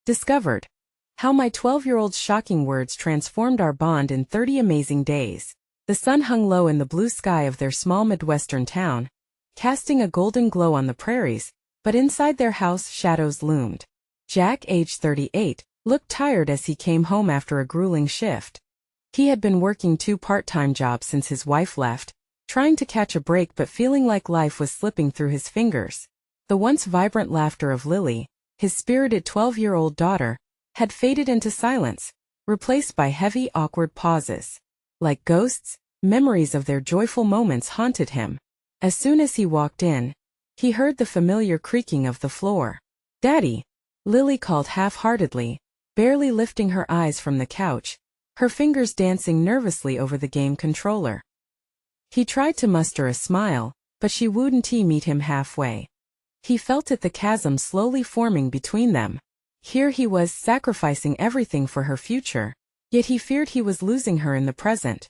Discovered. How my 12-year-old's shocking words transformed our bond in 30 amazing days. The sun hung low in the blue sky of their small Midwestern town, casting a golden glow on the prairies, but inside their house shadows loomed. Jack, age 38, looked tired as he came home after a grueling shift. He had been working 2 part-time jobs since his wife left, trying to catch a break but feeling like life was slipping through his fingers. The once vibrant laughter of Lily, his spirited 12-year-old daughter, had faded into silence, replaced by heavy, awkward pauses. Like ghosts, memories of their joyful moments haunted him. As soon as he walked in, he heard the familiar creaking of the floor. "Daddy," Lily called half-heartedly, barely lifting her eyes from the couch, her fingers dancing nervously over the game controller. He tried to muster a smile, but she wouldn't meet him halfway. He felt the chasm slowly forming between them. Here he was sacrificing everything for her future, yet he feared he was losing her in the present.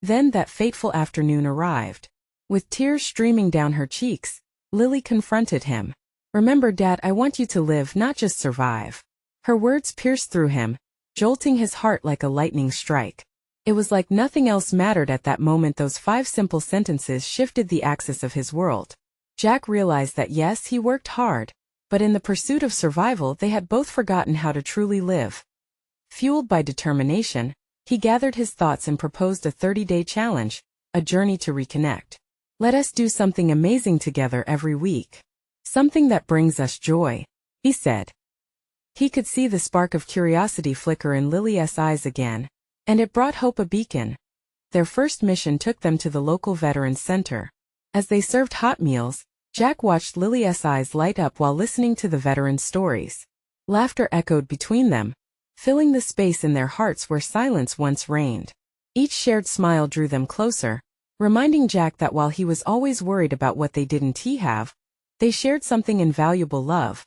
Then that fateful afternoon arrived. With tears streaming down her cheeks, Lily confronted him. "Remember, Dad, I want you to live, not just survive." Her words pierced through him, jolting his heart like a lightning strike. It was like nothing else mattered at that moment. Those 5 simple sentences shifted the axis of his world. Jack realized that yes, he worked hard, but in the pursuit of survival they had both forgotten how to truly live. Fueled by determination, he gathered his thoughts and proposed a 30-day challenge, a journey to reconnect. "Let us do something amazing together every week. Something that brings us joy," he said. He could see the spark of curiosity flicker in Lily's eyes again, and it brought hope a beacon. Their first mission took them to the local Veterans Center. As they served hot meals, Jack watched Lily's eyes light up while listening to the veterans' stories. Laughter echoed between them, filling the space in their hearts where silence once reigned. Each shared smile drew them closer, reminding Jack that while he was always worried about what they didn't have, they shared something invaluable: love.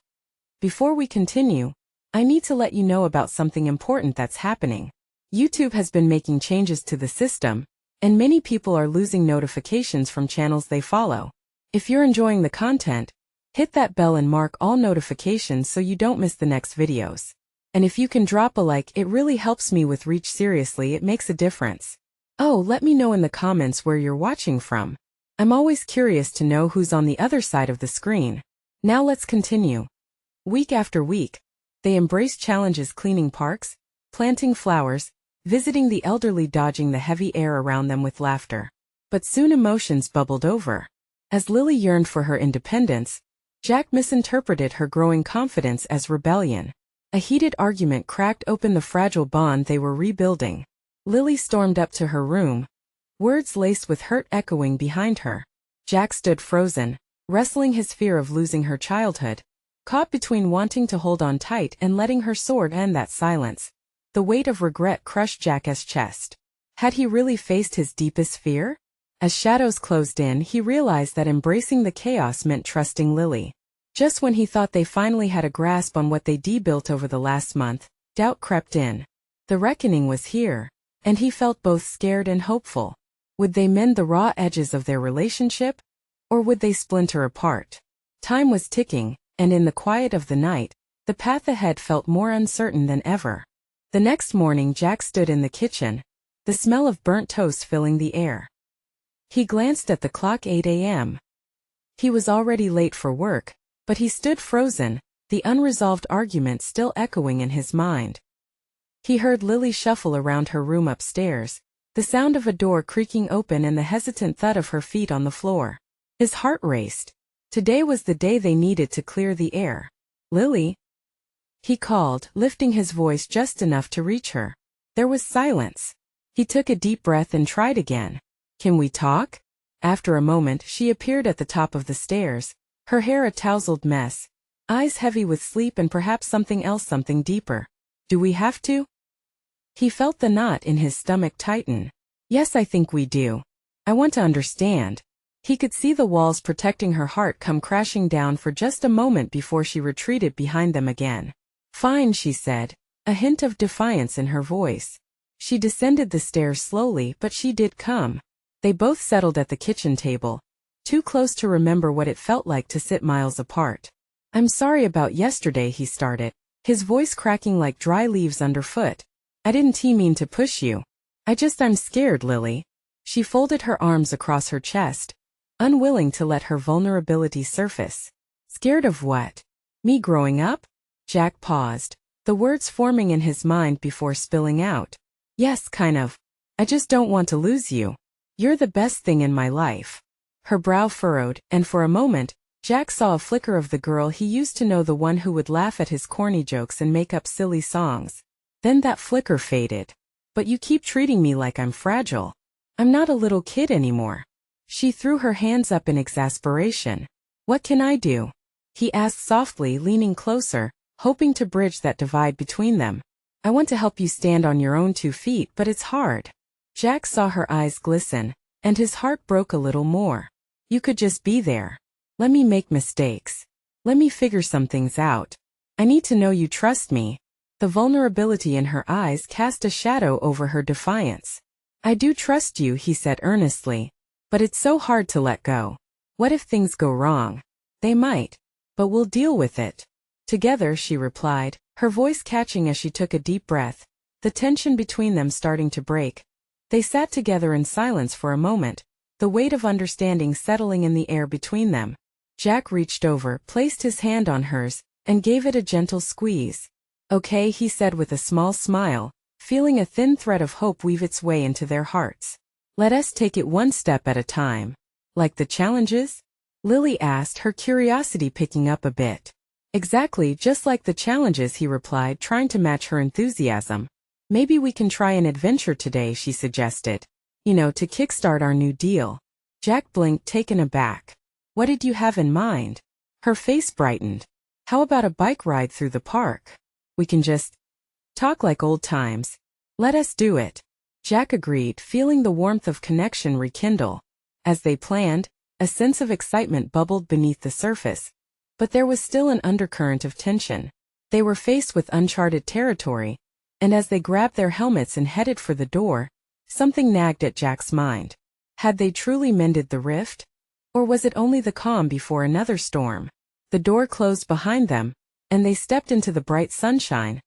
"Before we continue, I need to let you know about something important that's happening. YouTube has been making changes to the system, and many people are losing notifications from channels they follow. If you're enjoying the content, hit that bell and mark all notifications so you don't miss the next videos. And if you can drop a like, it really helps me with reach. Seriously, it makes a difference. Oh, let me know in the comments where you're watching from. I'm always curious to know who's on the other side of the screen. Now let's continue." Week after week, they embraced challenges: cleaning parks, planting flowers, visiting the elderly, dodging the heavy air around them with laughter. But soon emotions bubbled over. As Lily yearned for her independence, Jack misinterpreted her growing confidence as rebellion. A heated argument cracked open the fragile bond they were rebuilding. Lily stormed up to her room, words laced with hurt echoing behind her. Jack stood frozen, wrestling his fear of losing her childhood, caught between wanting to hold on tight and letting her sword end that silence. The weight of regret crushed Jack's chest. Had he really faced his deepest fear? As shadows closed in, he realized that embracing the chaos meant trusting Lily. Just when he thought they finally had a grasp on what they'd built over the last month, doubt crept in. The reckoning was here, and he felt both scared and hopeful. Would they mend the raw edges of their relationship, or would they splinter apart? Time was ticking, and in the quiet of the night, the path ahead felt more uncertain than ever. The next morning, Jack stood in the kitchen, the smell of burnt toast filling the air. He glanced at the clock: 8 a.m. He was already late for work, but he stood frozen, the unresolved argument still echoing in his mind. He heard Lily shuffle around her room upstairs, the sound of a door creaking open and the hesitant thud of her feet on the floor. His heart raced. Today was the day they needed to clear the air. "Lily?" he called, lifting his voice just enough to reach her. There was silence. He took a deep breath and tried again. "Can we talk?" After a moment, she appeared at the top of the stairs, her hair a tousled mess, eyes heavy with sleep and perhaps something else, something deeper. "Do we have to?" He felt the knot in his stomach tighten. "Yes, I think we do. I want to understand." He could see the walls protecting her heart come crashing down for just a moment before she retreated behind them again. "Fine," she said, a hint of defiance in her voice. She descended the stairs slowly, but she did come. They both settled at the kitchen table, too close to remember what it felt like to sit miles apart. "I'm sorry about yesterday," he started. his voice cracking like dry leaves underfoot. I didn't mean to push you. I'm scared, Lily. She folded her arms across her chest, unwilling to let her vulnerability surface. Scared of what? Me growing up? Jack paused, the words forming in his mind before spilling out. Yes, kind of. I just don't want to lose you. You're the best thing in my life. Her brow furrowed, and for a moment, Jack saw a flicker of the girl he used to know, the one who would laugh at his corny jokes and make up silly songs. Then that flicker faded. But you keep treating me like I'm fragile. I'm not a little kid anymore. She threw her hands up in exasperation. What can I do? He asked softly, leaning closer, hoping to bridge that divide between them. I want to help you stand on your own 2 feet, but it's hard. Jack saw her eyes glisten, and his heart broke a little more. You could just be there. Let me make mistakes. Let me figure some things out. I need to know you trust me. The vulnerability in her eyes cast a shadow over her defiance. I do trust you, he said earnestly. But it's so hard to let go. What if things go wrong? They might. But we'll deal with it. Together, she replied, her voice catching as she took a deep breath, the tension between them starting to break. They sat together in silence for a moment, the weight of understanding settling in the air between them. Jack reached over, placed his hand on hers, and gave it a gentle squeeze. Okay, he said with a small smile, feeling a thin thread of hope weave its way into their hearts. Let us take it one step at a time. Like the challenges? Lily asked, her curiosity picking up a bit. Exactly, just like the challenges, he replied, trying to match her enthusiasm. Maybe we can try an adventure today, she suggested. To kickstart our new deal. Jack blinked, taken aback. What did you have in mind? Her face brightened. How about a bike ride through the park? We can just talk like old times. Let us do it. Jack agreed, feeling the warmth of connection rekindle. As they planned, a sense of excitement bubbled beneath the surface. But there was still an undercurrent of tension. They were faced with uncharted territory, and as they grabbed their helmets and headed for the door, something nagged at Jack's mind. Had they truly mended the rift? Or was it only the calm before another storm? The door closed behind them, and they stepped into the bright sunshine,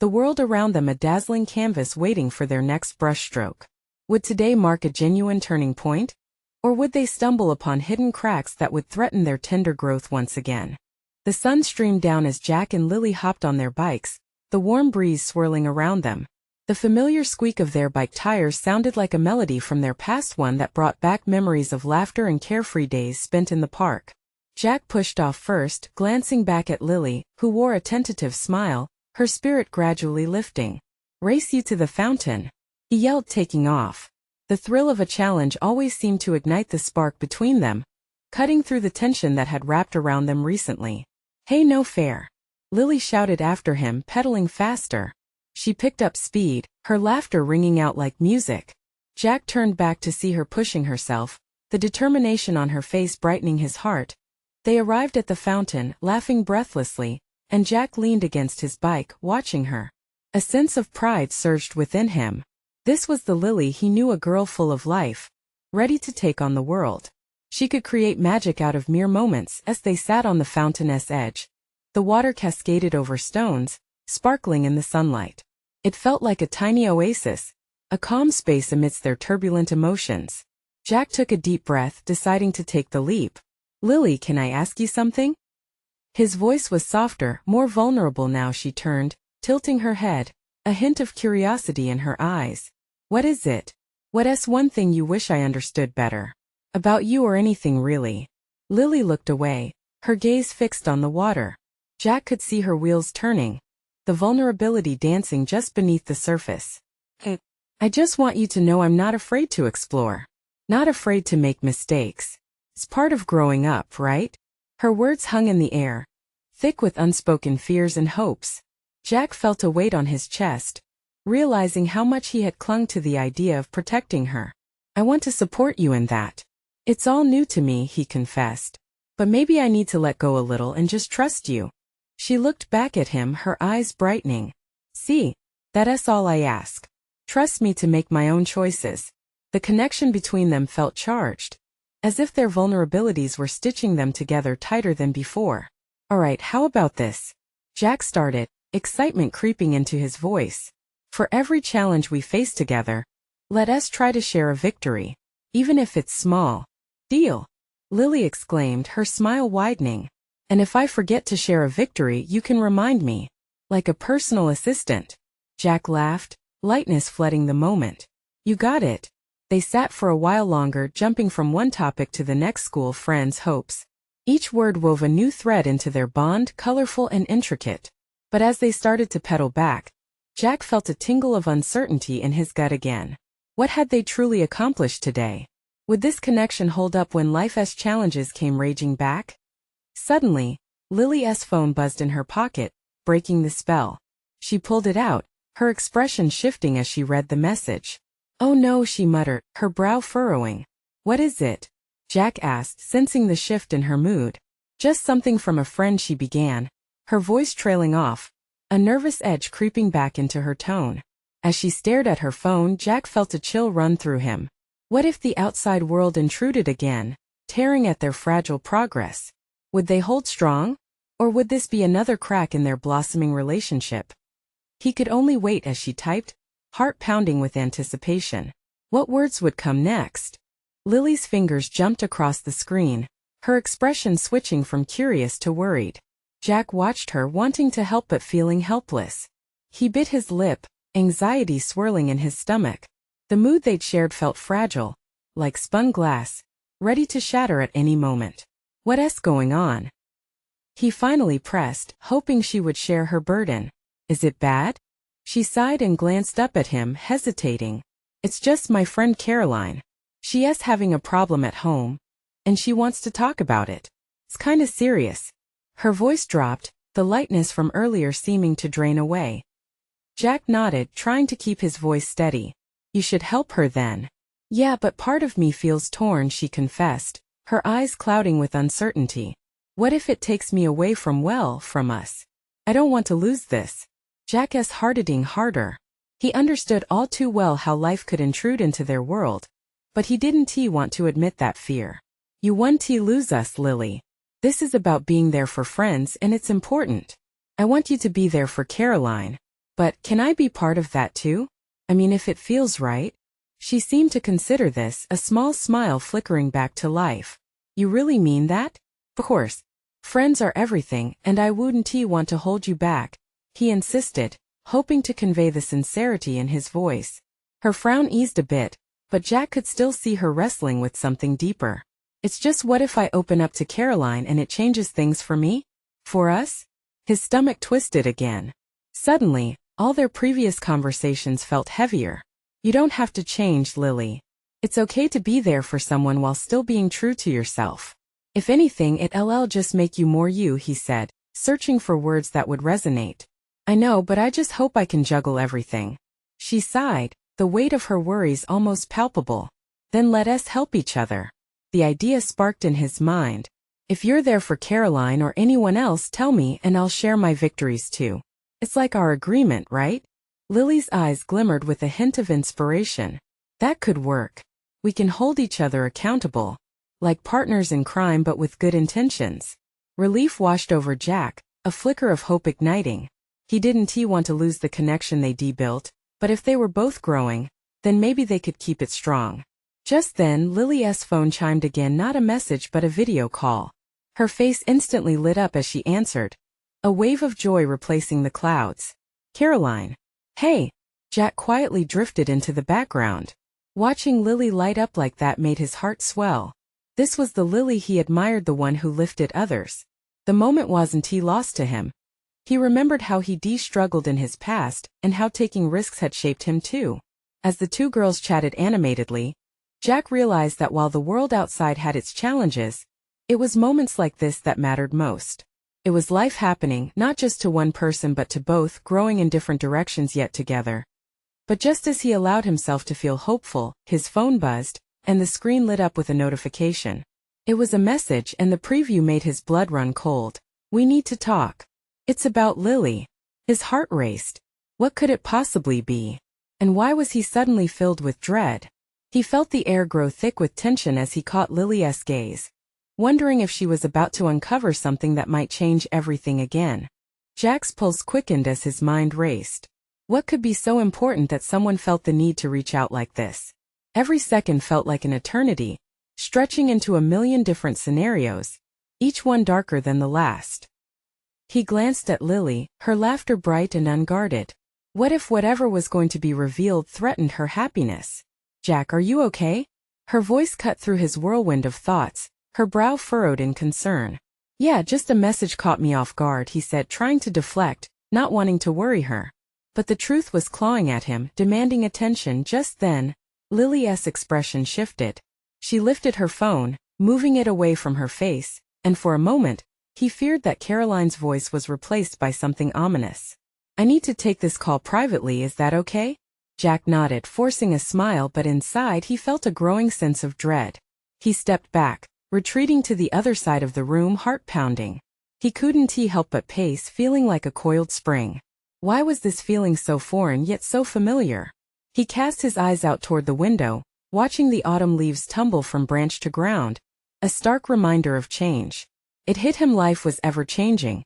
the world around them a dazzling canvas waiting for their next brushstroke. Would today mark a genuine turning point? Or would they stumble upon hidden cracks that would threaten their tender growth once again? The sun streamed down as Jack and Lily hopped on their bikes, the warm breeze swirling around them. The familiar squeak of their bike tires sounded like a melody from their past, one that brought back memories of laughter and carefree days spent in the park. Jack pushed off first, glancing back at Lily, who wore a tentative smile, her spirit gradually lifting. Race you to the fountain, he yelled, taking off. The thrill of a challenge always seemed to ignite the spark between them, cutting through the tension that had wrapped around them recently. Hey, no fair. Lily shouted after him, pedaling faster. She picked up speed, her laughter ringing out like music. Jack turned back to see her pushing herself, the determination on her face brightening his heart. They arrived at the fountain, laughing breathlessly, and Jack leaned against his bike, watching her. A sense of pride surged within him. This was the Lily he knew, a girl full of life, ready to take on the world. She could create magic out of mere moments. As they sat on the fountain's edge, the water cascaded over stones, sparkling in the sunlight. It felt like a tiny oasis, a calm space amidst their turbulent emotions. Jack took a deep breath, deciding to take the leap. Lily, can I ask you something? His voice was softer, more vulnerable now. She turned, tilting her head, a hint of curiosity in her eyes. What is it? What's one thing you wish I understood better? About you, or anything really? Lily looked away, her gaze fixed on the water. Jack could see her wheels turning, the vulnerability dancing just beneath the surface. I just want you to know I'm not afraid to explore. Not afraid to make mistakes. It's part of growing up, right? Her words hung in the air, thick with unspoken fears and hopes. Jack felt a weight on his chest, realizing how much he had clung to the idea of protecting her. I want to support you in that. It's all new to me, he confessed. But maybe I need to let go a little and just trust you. She looked back at him, her eyes brightening. See, that's all I ask. Trust me to make my own choices. The connection between them felt charged, as if their vulnerabilities were stitching them together tighter than before. All right, how about this? Jack started, excitement creeping into his voice. For every challenge we face together, let us try to share a victory, even if it's small. Deal? Lily exclaimed, her smile widening. And if I forget to share a victory, you can remind me. Like a personal assistant. Jack laughed, lightness flooding the moment. You got it. They sat for a while longer, jumping from one topic to the next, school, friends, hopes. Each word wove a new thread into their bond, colorful and intricate. But as they started to pedal back, Jack felt a tingle of uncertainty in his gut again. What had they truly accomplished today? Would this connection hold up when life's challenges came raging back? Suddenly, Lily's phone buzzed in her pocket, breaking the spell. She pulled it out, her expression shifting as she read the message. Oh no, she muttered, her brow furrowing. What is it? Jack asked, sensing the shift in her mood. Just something from a friend, she began, her voice trailing off, a nervous edge creeping back into her tone. As she stared at her phone, Jack felt a chill run through him. What if the outside world intruded again, tearing at their fragile progress? Would they hold strong? Or would this be another crack in their blossoming relationship? He could only wait as she typed, heart pounding with anticipation. What words would come next? Lily's fingers jumped across the screen, her expression switching from curious to worried. Jack watched her, wanting to help but feeling helpless. He bit his lip, anxiety swirling in his stomach. The mood they'd shared felt fragile, like spun glass, ready to shatter at any moment. What's going on? He finally pressed, hoping she would share her burden. Is it bad? She sighed and glanced up at him, hesitating. It's just my friend Caroline. She's having a problem at home, and she wants to talk about it. It's kinda serious. Her voice dropped, the lightness from earlier seeming to drain away. Jack nodded, trying to keep his voice steady. You should help her then. Yeah, but part of me feels torn, she confessed, her eyes clouding with uncertainty. What if it takes me away from us? I don't want to lose this. Jack's hearting harder. He understood all too well how life could intrude into their world, but he didn't want to admit that fear. You won't lose us, Lily. This is about being there for friends, and it's important. I want you to be there for Caroline. But can I be part of that too? I mean, if it feels right. She seemed to consider this, a small smile flickering back to life. You really mean that? Of course. Friends are everything, and I wouldn't want to hold you back, he insisted, hoping to convey the sincerity in his voice. Her frown eased a bit, but Jack could still see her wrestling with something deeper. It's just, what if I open up to Caroline and it changes things for me? For us? His stomach twisted again. Suddenly, all their previous conversations felt heavier. You don't have to change, Lily. It's okay to be there for someone while still being true to yourself. If anything, it'll just make you more you, he said, searching for words that would resonate. I know, but I just hope I can juggle everything. She sighed, the weight of her worries almost palpable. Then let us help each other. The idea sparked in his mind. If you're there for Caroline or anyone else, tell me and I'll share my victories too. It's like our agreement, right? Lily's eyes glimmered with a hint of inspiration. That could work. We can hold each other accountable. Like partners in crime but with good intentions. Relief washed over Jack, a flicker of hope igniting. He didn't want to lose the connection they built, but if they were both growing, then maybe they could keep it strong. Just then, Lily's phone chimed again, not a message but a video call. Her face instantly lit up as she answered, a wave of joy replacing the clouds. Caroline. Hey. Jack quietly drifted into the background. Watching Lily light up like that made his heart swell. This was the Lily he admired, the one who lifted others. The moment wasn't lost to him. He remembered how he struggled in his past, and how taking risks had shaped him too. As the two girls chatted animatedly, Jack realized that while the world outside had its challenges, it was moments like this that mattered most. It was life happening, not just to one person but to both, growing in different directions yet together. But just as he allowed himself to feel hopeful, his phone buzzed, and the screen lit up with a notification. It was a message, and the preview made his blood run cold. We need to talk. It's about Lily. His heart raced. What could it possibly be? And why was he suddenly filled with dread? He felt the air grow thick with tension as he caught Lily's gaze, wondering if she was about to uncover something that might change everything again. Jack's pulse quickened as his mind raced. What could be so important that someone felt the need to reach out like this? Every second felt like an eternity, stretching into a million different scenarios, each one darker than the last. He glanced at Lily, her laughter bright and unguarded. What if whatever was going to be revealed threatened her happiness? Jack, are you okay? Her voice cut through his whirlwind of thoughts, her brow furrowed in concern. Yeah, just a message caught me off guard, he said, trying to deflect, not wanting to worry her. But the truth was clawing at him, demanding attention. Just then, Lily's expression shifted. She lifted her phone, moving it away from her face, and for a moment, he feared that Caroline's voice was replaced by something ominous. I need to take this call privately, is that okay? Jack nodded, forcing a smile, but inside he felt a growing sense of dread. He stepped back, retreating to the other side of the room, heart pounding. He couldn't help but pace, feeling like a coiled spring. Why was this feeling so foreign yet so familiar? He cast his eyes out toward the window, watching the autumn leaves tumble from branch to ground, a stark reminder of change. It hit him, life was ever-changing,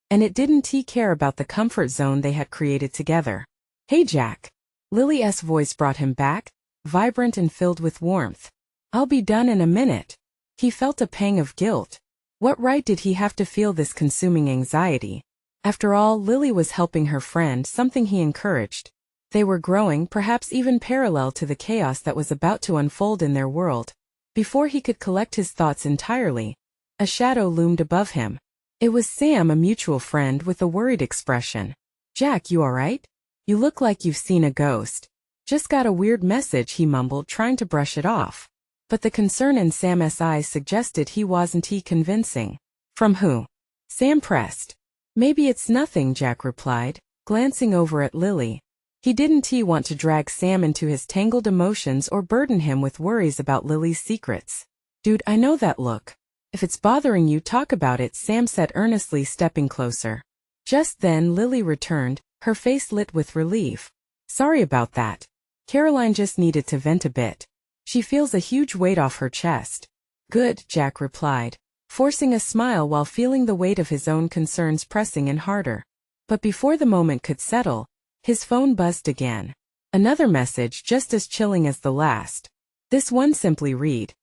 and it didn't care about the comfort zone they had created together. Hey Jack. Lily's voice brought him back, vibrant and filled with warmth. I'll be done in a minute. He felt a pang of guilt. What right did he have to feel this consuming anxiety? After all, Lily was helping her friend, something he encouraged. They were growing, perhaps even parallel to the chaos that was about to unfold in their world. Before he could collect his thoughts entirely, a shadow loomed above him. It was Sam, a mutual friend, with a worried expression. Jack, you alright? You look like you've seen a ghost. Just got a weird message, he mumbled, trying to brush it off. But the concern in Sam's eyes suggested he wasn't convincing. From who? Sam pressed. Maybe it's nothing, Jack replied, glancing over at Lily. He didn't want to drag Sam into his tangled emotions or burden him with worries about Lily's secrets. Dude, I know that look. If it's bothering you, talk about it, Sam said earnestly, stepping closer. Just then Lily returned, her face lit with relief. Sorry about that. Caroline just needed to vent a bit. She feels a huge weight off her chest. Good, Jack replied, forcing a smile while feeling the weight of his own concerns pressing in harder. But before the moment could settle, his phone buzzed again. Another message just as chilling as the last. This one simply read,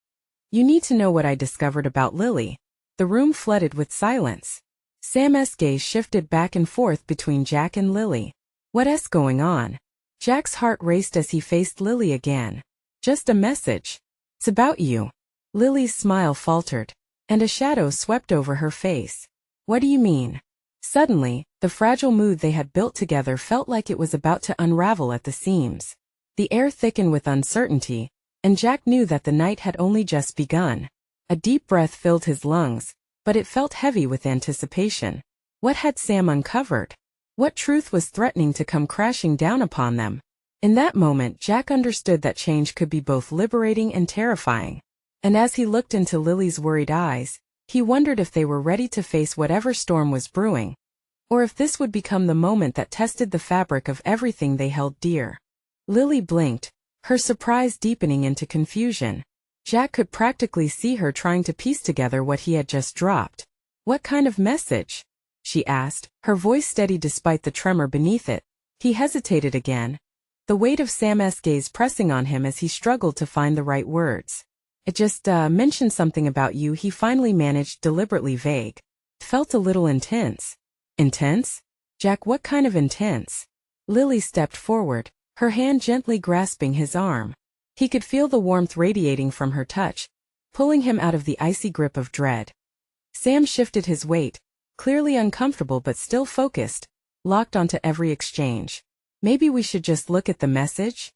"You need to know what I discovered about Lily." The room flooded with silence. Sam's gaze shifted back and forth between Jack and Lily. What's going on? Jack's heart raced as he faced Lily again. Just a message. It's about you. Lily's smile faltered, and a shadow swept over her face. What do you mean? Suddenly, the fragile mood they had built together felt like it was about to unravel at the seams. The air thickened with uncertainty, and Jack knew that the night had only just begun. A deep breath filled his lungs, but it felt heavy with anticipation. What had Sam uncovered? What truth was threatening to come crashing down upon them? In that moment, Jack understood that change could be both liberating and terrifying. And as he looked into Lily's worried eyes, he wondered if they were ready to face whatever storm was brewing, or if this would become the moment that tested the fabric of everything they held dear. Lily blinked, her surprise deepening into confusion. Jack could practically see her trying to piece together what he had just dropped. What kind of message? She asked, her voice steady despite the tremor beneath it. He hesitated again, the weight of Sam's gaze pressing on him as he struggled to find the right words. It just mentioned something about you, he finally managed, deliberately vague. It felt a little intense. Intense? Jack, what kind of intense? Lily stepped forward, her hand gently grasping his arm. He could feel the warmth radiating from her touch, pulling him out of the icy grip of dread. Sam shifted his weight, clearly uncomfortable but still focused, locked onto every exchange. Maybe we should just look at the message?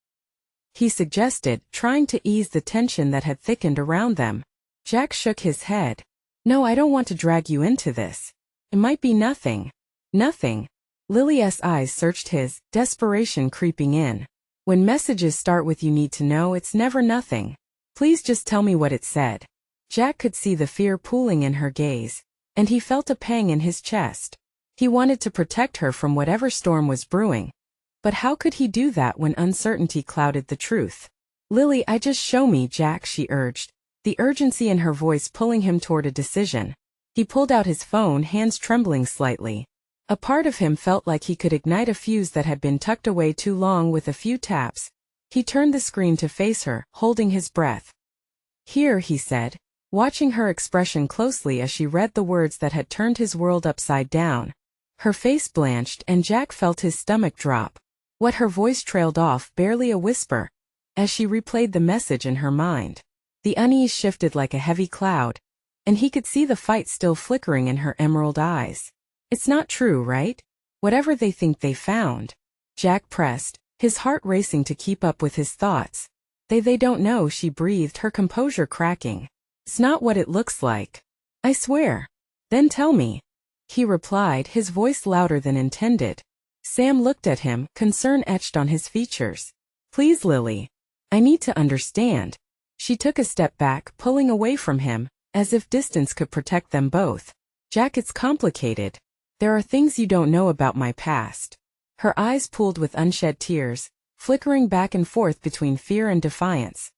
He suggested, trying to ease the tension that had thickened around them. Jack shook his head. No, I don't want to drag you into this. It might be nothing. Nothing. Lily's eyes searched his, desperation creeping in. When messages start with "you need to know," it's never nothing. Please just tell me what it said. Jack could see the fear pooling in her gaze, and he felt a pang in his chest. He wanted to protect her from whatever storm was brewing. But how could he do that when uncertainty clouded the truth? Lily, just show me, Jack, she urged, the urgency in her voice pulling him toward a decision. He pulled out his phone, hands trembling slightly. A part of him felt like he could ignite a fuse that had been tucked away too long with a few taps. He turned the screen to face her, holding his breath. "Here," he said, watching her expression closely as she read the words that had turned his world upside down. Her face blanched and Jack felt his stomach drop. What her voice trailed off, barely a whisper, as she replayed the message in her mind. The unease shifted like a heavy cloud, and he could see the fight still flickering in her emerald eyes. "It's not true, right? Whatever they think they found." Jack pressed, his heart racing to keep up with his thoughts. They don't know," she breathed, her composure cracking. "It's not what it looks like. I swear." "Then tell me," he replied, his voice louder than intended. Sam looked at him, concern etched on his features. "Please, Lily. I need to understand." She took a step back, pulling away from him, as if distance could protect them both. "Jack, it's complicated. There are things you don't know about my past." Her eyes pooled with unshed tears, flickering back and forth between fear and defiance.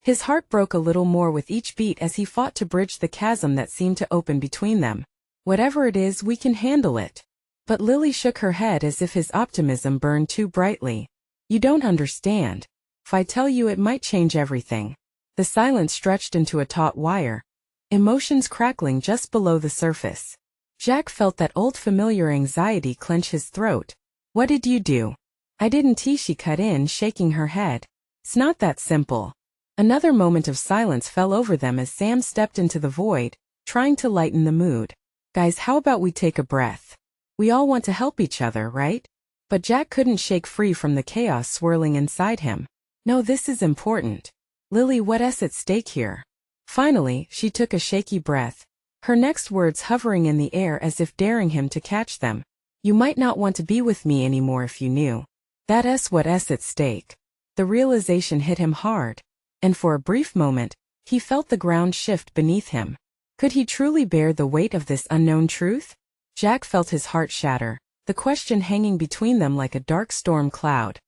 His heart broke a little more with each beat as he fought to bridge the chasm that seemed to open between them. "Whatever it is, we can handle it." But Lily shook her head as if his optimism burned too brightly. "You don't understand. If I tell you, it might change everything." The silence stretched into a taut wire, emotions crackling just below the surface. Jack felt that old familiar anxiety clench his throat. "What did you do?" "I didn't," she cut in, shaking her head. "It's not that simple." Another moment of silence fell over them as Sam stepped into the void, trying to lighten the mood. "Guys, how about we take a breath? We all want to help each other, right?" But Jack couldn't shake free from the chaos swirling inside him. "No, this is important. Lily, what's at stake here?" Finally, she took a shaky breath, her next words hovering in the air as if daring him to catch them. "You might not want to be with me anymore if you knew. That's what's at stake." The realization hit him hard, and for a brief moment, he felt the ground shift beneath him. Could he truly bear the weight of this unknown truth? Jack felt his heart shatter, the question hanging between them like a dark storm cloud.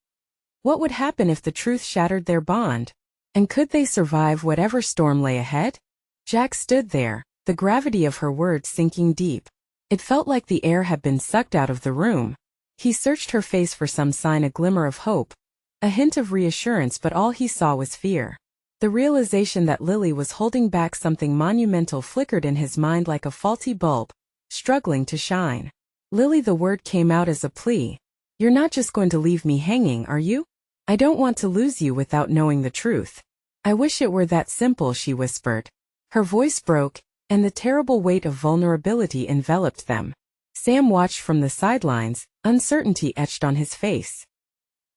What would happen if the truth shattered their bond? And could they survive whatever storm lay ahead? Jack stood there, the gravity of her words sinking deep. It felt like the air had been sucked out of the room. He searched her face for some sign, a glimmer of hope, a hint of reassurance, but all he saw was fear. The realization that Lily was holding back something monumental flickered in his mind like a faulty bulb, struggling to shine. "Lily," the word came out as a plea. "You're not just going to leave me hanging, are you? I don't want to lose you without knowing the truth." "I wish it were that simple," she whispered. Her voice broke, and the terrible weight of vulnerability enveloped them. Sam watched from the sidelines, uncertainty etched on his face.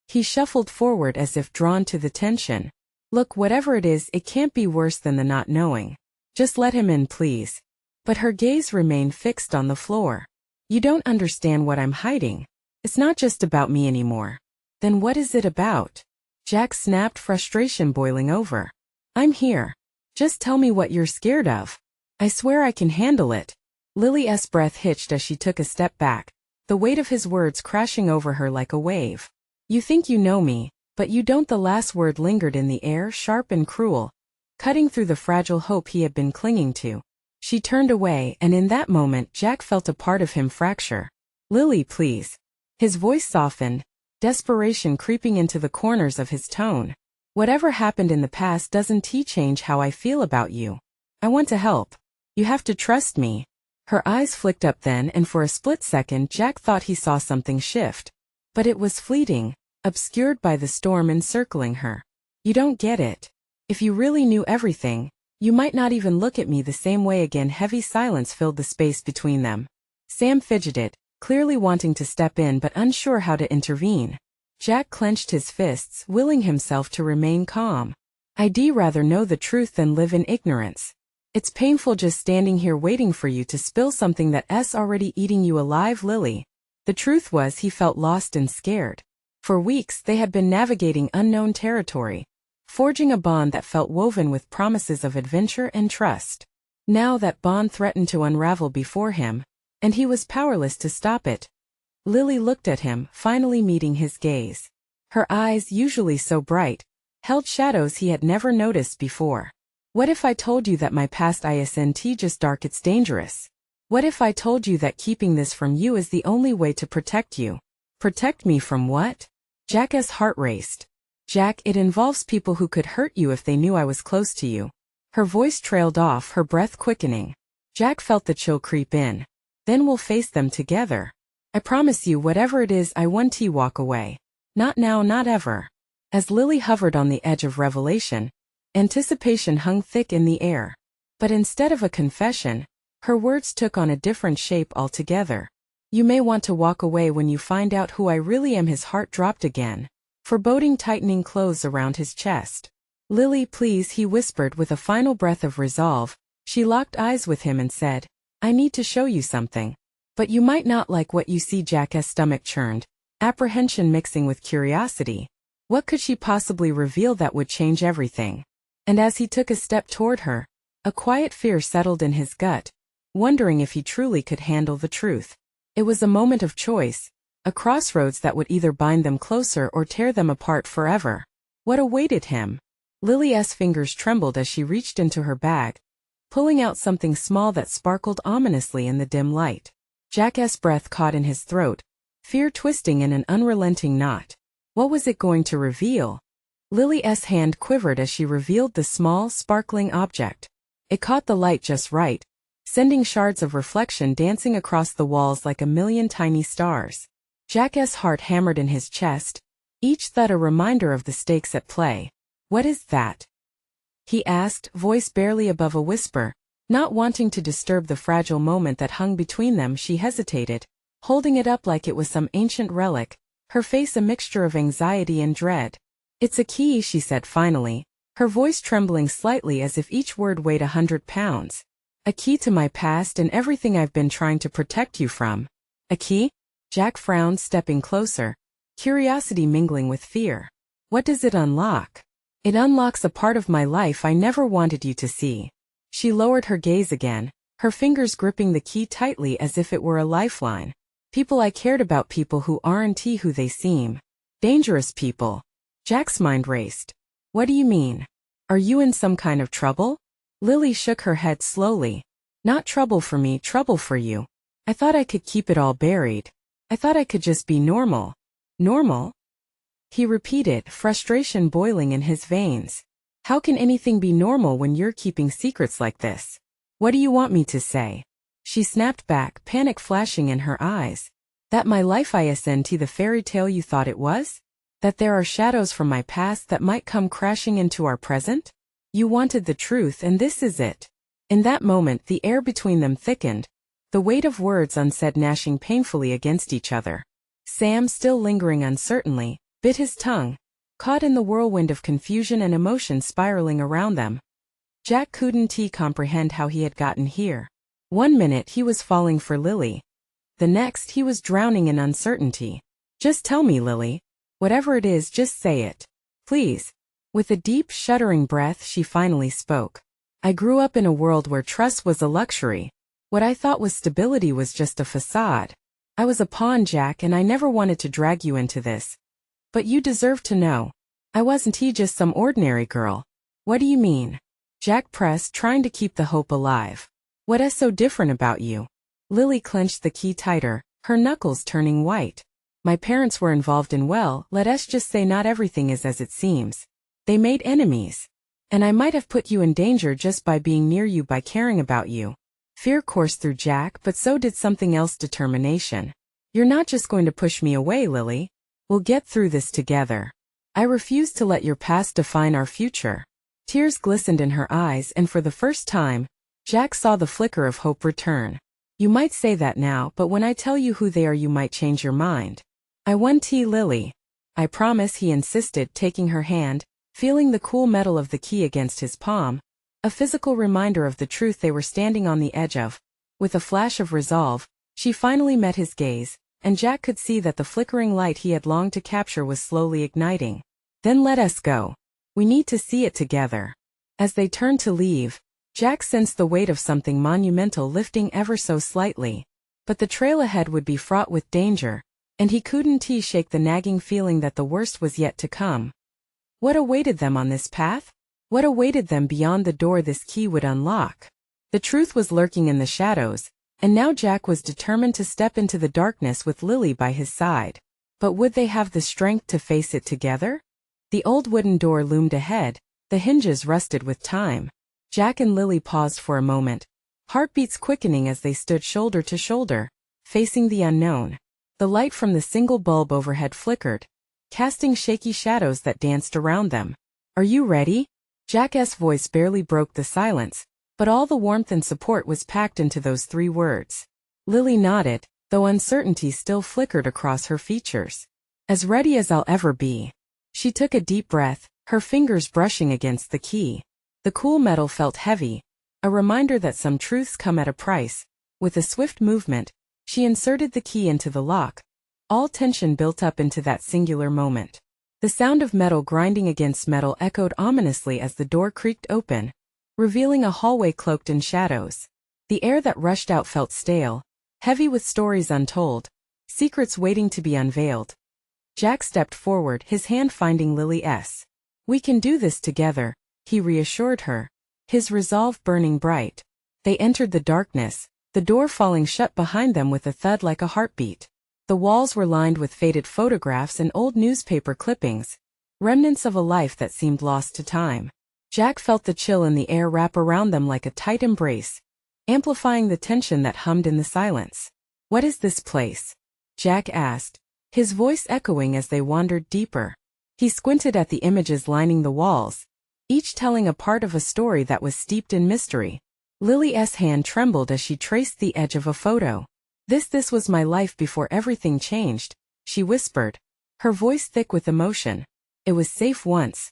He shuffled forward as if drawn to the tension. "Look, whatever it is, it can't be worse than the not knowing. Just let him in, please." But her gaze remained fixed on the floor. "You don't understand what I'm hiding. It's not just about me anymore." "Then what is it about?" Jack snapped, frustration boiling over. "I'm here. Just tell me what you're scared of. I swear I can handle it." Lily's breath hitched as she took a step back, the weight of his words crashing over her like a wave. "You think you know me, but you don't." The last word lingered in the air, sharp and cruel, cutting through the fragile hope he had been clinging to. She turned away, and in that moment Jack felt a part of him fracture. "Lily, please." His voice softened, desperation creeping into the corners of his tone. "Whatever happened in the past doesn't change how I feel about you. I want to help. You have to trust me." Her eyes flicked up then, and for a split second Jack thought he saw something shift. But it was fleeting, obscured by the storm encircling her. "You don't get it. If you really knew everything, you might not even look at me the same way again." Heavy silence filled the space between them. Sam fidgeted, clearly wanting to step in but unsure how to intervene. Jack clenched his fists, willing himself to remain calm. "I'd rather know the truth than live in ignorance. It's painful just standing here waiting for you to spill something that's already eating you alive, Lily." The truth was, he felt lost and scared. For weeks they had been navigating unknown territory, forging a bond that felt woven with promises of adventure and trust. Now that bond threatened to unravel before him, and he was powerless to stop it. Lily looked at him, finally meeting his gaze. Her eyes, usually so bright, held shadows he had never noticed before. "What if I told you that my past isn't just dark, it's dangerous?" What if I told you that keeping this from you is the only way to protect you? Protect me from what? Jack's heart raced. Jack, it involves people who could hurt you if they knew I was close to you. Her voice trailed off, her breath quickening. Jack felt the chill creep in. Then we'll face them together. I promise you, whatever it is, I won't walk away. Not now, not ever. As Lily hovered on the edge of revelation, anticipation hung thick in the air. But instead of a confession, her words took on a different shape altogether. You may want to walk away when you find out who I really am. His heart dropped again, foreboding tightening clothes around his chest. Lily, please, he whispered with a final breath of resolve. She locked eyes with him and said, I need to show you something. But you might not like what you see. Jack's stomach churned, apprehension mixing with curiosity. What could she possibly reveal that would change everything? And as he took a step toward her, a quiet fear settled in his gut, wondering if he truly could handle the truth. It was a moment of choice, a crossroads that would either bind them closer or tear them apart forever. What awaited him? Lily's fingers trembled as she reached into her bag, pulling out something small that sparkled ominously in the dim light. Jack's breath caught in his throat, fear twisting in an unrelenting knot. What was it going to reveal? Lily's hand quivered as she revealed the small, sparkling object. It caught the light just right, sending shards of reflection dancing across the walls like a million tiny stars. Jack's heart hammered in his chest, each thud a reminder of the stakes at play. What is that? He asked, voice barely above a whisper. Not wanting to disturb the fragile moment that hung between them, she hesitated, holding it up like it was some ancient relic, her face a mixture of anxiety and dread. It's a key, she said finally, her voice trembling slightly as if each word weighed 100 pounds. A key to my past and everything I've been trying to protect you from. A key? Jack frowned, stepping closer, curiosity mingling with fear. What does it unlock? It unlocks a part of my life I never wanted you to see. She lowered her gaze again, her fingers gripping the key tightly as if it were a lifeline. People I cared about, people who aren't who they seem. Dangerous people. Jack's mind raced. What do you mean? Are you in some kind of trouble? Lily shook her head slowly. Not trouble for me, trouble for you. I thought I could keep it all buried. I thought I could just be normal. Normal? He repeated, frustration boiling in his veins. How can anything be normal when you're keeping secrets like this? What do you want me to say? She snapped back, panic flashing in her eyes. That my life isn't the fairy tale you thought it was? That there are shadows from my past that might come crashing into our present? You wanted the truth, and this is it. In that moment, the air between them thickened, the weight of words unsaid gnashing painfully against each other. Sam, still lingering uncertainly, bit his tongue, caught in the whirlwind of confusion and emotion spiraling around them. Jack couldn't comprehend how he had gotten here. One minute he was falling for Lily. The next he was drowning in uncertainty. Just tell me, Lily. Whatever it is, just say it. Please. With a deep, shuddering breath, she finally spoke. I grew up in a world where trust was a luxury. What I thought was stability was just a facade. I was a pawn, Jack, and I never wanted to drag you into this. But you deserve to know. I wasn't just some ordinary girl. What do you mean? Jack pressed, trying to keep the hope alive. What is so different about you? Lily clenched the key tighter, her knuckles turning white. My parents were involved in, well, let us just say not everything is as it seems. They made enemies. And I might have put you in danger just by being near you, by caring about you. Fear coursed through Jack, but so did something else, determination. You're not just going to push me away, Lily. We'll get through this together. I refuse to let your past define our future. Tears glistened in her eyes, and for the first time, Jack saw the flicker of hope return. You might say that now, but when I tell you who they are, you might change your mind. I want Lily. I promise, he insisted, taking her hand, feeling the cool metal of the key against his palm, a physical reminder of the truth they were standing on the edge of. With a flash of resolve, she finally met his gaze, and Jack could see that the flickering light he had longed to capture was slowly igniting. Then let us go. We need to see it together. As they turned to leave, Jack sensed the weight of something monumental lifting ever so slightly. But the trail ahead would be fraught with danger, and he couldn't shake the nagging feeling that the worst was yet to come. What awaited them on this path? What awaited them beyond the door this key would unlock? The truth was lurking in the shadows, And now Jack was determined to step into the darkness with Lily by his side. But would they have the strength to face it together? The old wooden door loomed ahead, the hinges rusted with time. Jack and Lily paused for a moment, heartbeats quickening as they stood shoulder to shoulder, facing the unknown. The light from the single bulb overhead flickered, casting shaky shadows that danced around them. "Are you ready?" Jack's voice barely broke the silence, but all the warmth and support was packed into those 3 words. Lily nodded, though uncertainty still flickered across her features. "As ready as I'll ever be." She took a deep breath, her fingers brushing against the key. The cool metal felt heavy, a reminder that some truths come at a price. With a swift movement, she inserted the key into the lock, all tension built up into that singular moment. The sound of metal grinding against metal echoed ominously as the door creaked open, revealing a hallway cloaked in shadows. The air that rushed out felt stale, heavy with stories untold, secrets waiting to be unveiled. Jack stepped forward, his hand finding Lily's. "We can do this together," he reassured her, his resolve burning bright. They entered the darkness, the door falling shut behind them with a thud like a heartbeat. The walls were lined with faded photographs and old newspaper clippings, remnants of a life that seemed lost to time. Jack felt the chill in the air wrap around them like a tight embrace, amplifying the tension that hummed in the silence. "What is this place?" Jack asked, his voice echoing as they wandered deeper. He squinted at the images lining the walls, each telling a part of a story that was steeped in mystery. Lily's hand trembled as she traced the edge of a photo. This was my life before everything changed," she whispered, her voice thick with emotion. "It was safe once.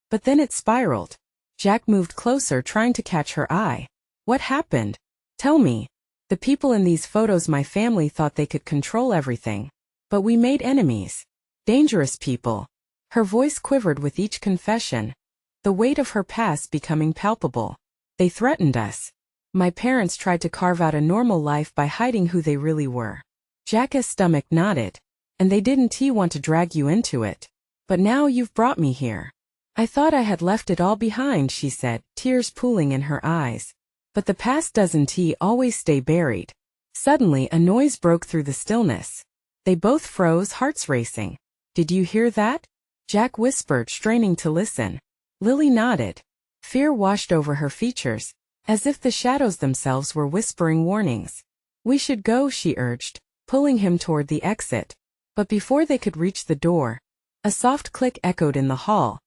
But then it spiraled." Jack moved closer, trying to catch her eye. "What happened? Tell me." "The people in these photos, my family thought they could control everything. But we made enemies. Dangerous people." Her voice quivered with each confession, the weight of her past becoming palpable. "They threatened us. My parents tried to carve out a normal life by hiding who they really were." Jack's stomach nodded. "And they didn't want to drag you into it. But now you've brought me here." "I thought I had left it all behind," she said, tears pooling in her eyes. "But the past doesn't always stay buried." Suddenly a noise broke through the stillness. They both froze, hearts racing. "Did you hear that?" Jack whispered, straining to listen. Lily nodded. Fear washed over her features, as if the shadows themselves were whispering warnings. "We should go," she urged, pulling him toward the exit. But before they could reach the door, a soft click echoed in the hall,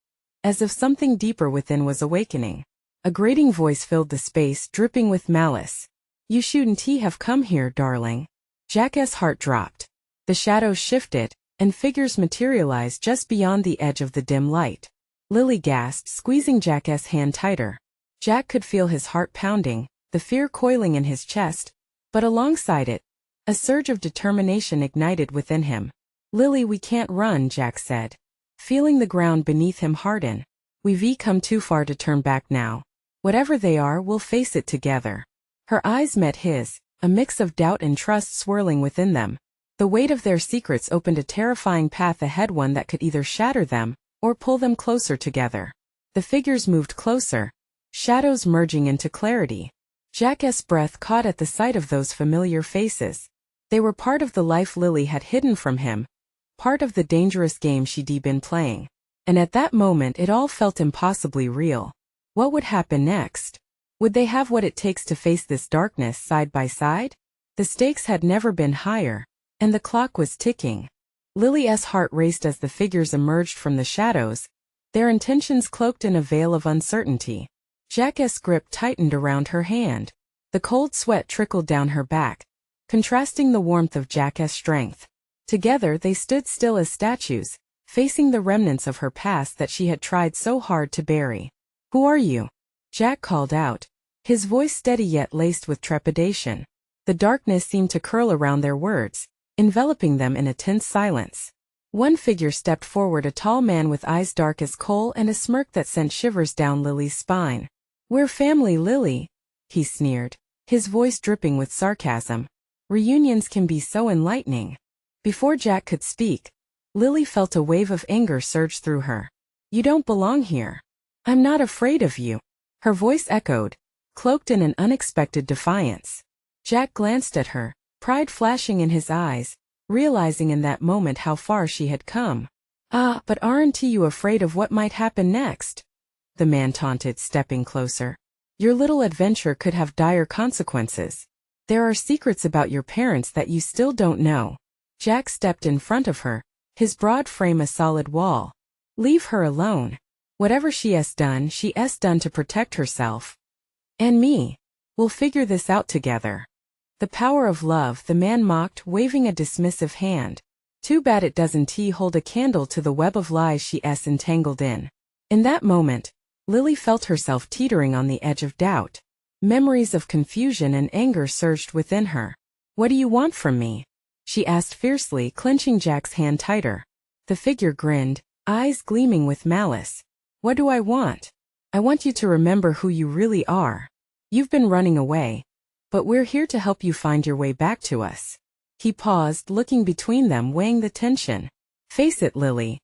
as if something deeper within was awakening. A grating voice filled the space, dripping with malice. "You shouldn't have come here, darling." Jack's heart dropped. The shadows shifted, and figures materialized just beyond the edge of the dim light. Lily gasped, squeezing Jack's hand tighter. Jack could feel his heart pounding, the fear coiling in his chest, but alongside it, a surge of determination ignited within him. "Lily, we can't run," Jack said, feeling the ground beneath him harden. "We've come too far to turn back now. Whatever they are, we'll face it together." Her eyes met his, a mix of doubt and trust swirling within them. The weight of their secrets opened a terrifying path ahead, one that could either shatter them or pull them closer together. The figures moved closer, shadows merging into clarity. Jack's breath caught at the sight of those familiar faces. They were part of the life Lily had hidden from him, part of the dangerous game she'd been playing. And at that moment it all felt impossibly real. What would happen next? Would they have what it takes to face this darkness side by side? The stakes had never been higher, and the clock was ticking. Lily's heart raced as the figures emerged from the shadows, their intentions cloaked in a veil of uncertainty. Jack's grip tightened around her hand. The cold sweat trickled down her back, contrasting the warmth of Jack's strength. Together they stood still as statues, facing the remnants of her past that she had tried so hard to bury. "Who are you?" Jack called out, his voice steady yet laced with trepidation. The darkness seemed to curl around their words, enveloping them in a tense silence. One figure stepped forward, a tall man with eyes dark as coal and a smirk that sent shivers down Lily's spine. "We're family, Lily," he sneered, his voice dripping with sarcasm. "Reunions can be so enlightening." Before Jack could speak, Lily felt a wave of anger surge through her. "You don't belong here." "I'm not afraid of you," her voice echoed, cloaked in an unexpected defiance. Jack glanced at her, pride flashing in his eyes, realizing in that moment how far she had come. "Ah, but aren't you afraid of what might happen next?" the man taunted, stepping closer. "Your little adventure could have dire consequences. There are secrets about your parents that you still don't know." Jack stepped in front of her, his broad frame a solid wall. "Leave her alone. Whatever she's done to protect herself. And me. We'll figure this out together." "The power of love," the man mocked, waving a dismissive hand. "Too bad it doesn't hold a candle to the web of lies she's entangled in." In that moment, Lily felt herself teetering on the edge of doubt. Memories of confusion and anger surged within her. "What do you want from me?" she asked fiercely, clenching Jack's hand tighter. The figure grinned, eyes gleaming with malice. "What do I want? I want you to remember who you really are. You've been running away, but we're here to help you find your way back to us." He paused, looking between them, weighing the tension. "Face it, Lily.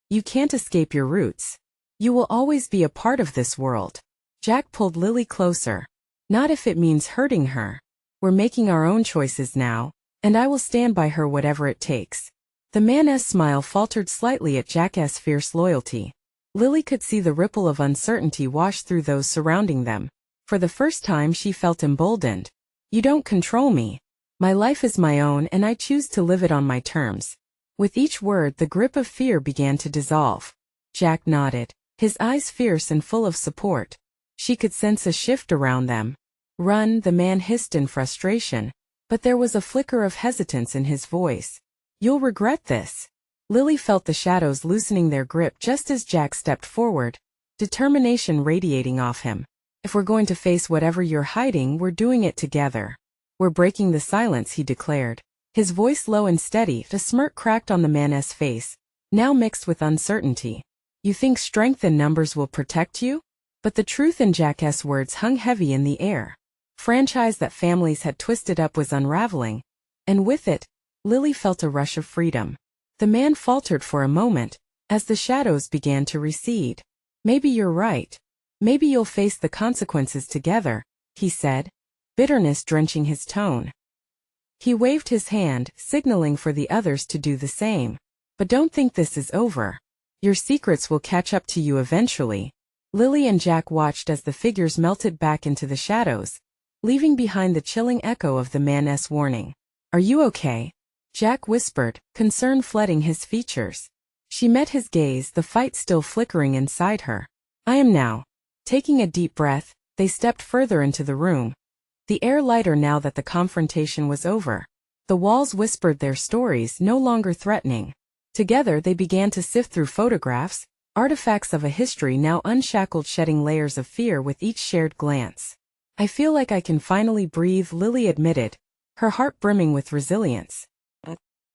You can't escape your roots. You will always be a part of this world." Jack pulled Lily closer. "Not if it means hurting her. We're making our own choices now, and I will stand by her whatever it takes." The man's smile faltered slightly at Jack's fierce loyalty. Lily could see the ripple of uncertainty wash through those surrounding them. For the first time she felt emboldened. "You don't control me. My life is my own and I choose to live it on my terms." With each word the grip of fear began to dissolve. Jack nodded, his eyes fierce and full of support. She could sense a shift around them. "Run," the man hissed in frustration, but there was a flicker of hesitance in his voice. "You'll regret this." Lily felt the shadows loosening their grip just as Jack stepped forward, determination radiating off him. "If we're going to face whatever you're hiding, we're doing it together. We're breaking the silence," he declared. His voice low and steady, a smirk cracked on the man's face, now mixed with uncertainty. "You think strength in numbers will protect you?" But the truth in Jack's words hung heavy in the air. Franchise that families had twisted up was unraveling, and with it, Lily felt a rush of freedom. The man faltered for a moment, as the shadows began to recede. "Maybe you're right. Maybe you'll face the consequences together," he said, bitterness drenching his tone. He waved his hand, signaling for the others to do the same. "But don't think this is over. Your secrets will catch up to you eventually." Lily and Jack watched as the figures melted back into the shadows, leaving behind the chilling echo of the man's warning. "Are you okay?" Jack whispered, concern flooding his features. She met his gaze, the fight still flickering inside her. "I am now." Taking a deep breath, they stepped further into the room. The air lighter now that the confrontation was over. The walls whispered their stories, no longer threatening. Together they began to sift through photographs, artifacts of a history now unshackled, shedding layers of fear with each shared glance. "I feel like I can finally breathe," Lily admitted, her heart brimming with resilience.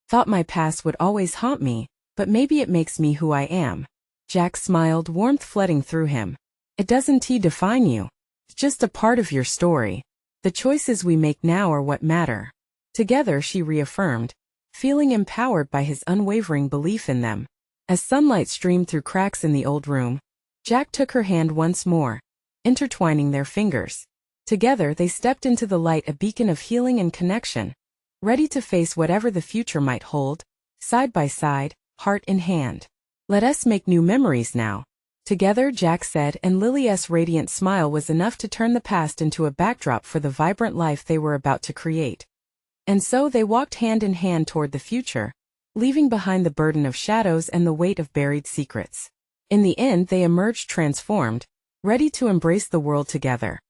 "Thought my past would always haunt me, but maybe it makes me who I am." Jack smiled, warmth flooding through him. "It doesn't define you. It's just a part of your story. The choices we make now are what matter." Together she reaffirmed, feeling empowered by his unwavering belief in them. As sunlight streamed through cracks in the old room, Jack took her hand once more, intertwining their fingers. Together they stepped into the light, a beacon of healing and connection, ready to face whatever the future might hold, side by side, heart in hand. "Let us make new memories now." Together, Jack said, and Lily's radiant smile was enough to turn the past into a backdrop for the vibrant life they were about to create. And so they walked hand in hand toward the future, leaving behind the burden of shadows and the weight of buried secrets. In the end they emerged transformed, ready to embrace the world together.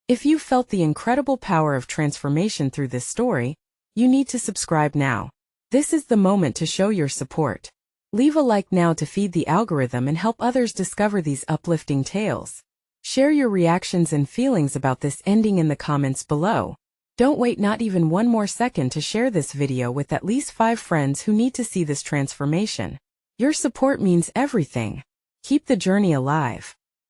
If you felt the incredible power of transformation through this story, you need to subscribe now. This is the moment to show your support. Leave a like now to feed the algorithm and help others discover these uplifting tales. Share your reactions and feelings about this ending in the comments below. Don't wait not even one more second to share this video with at least 5 friends who need to see this transformation. Your support means everything. Keep the journey alive.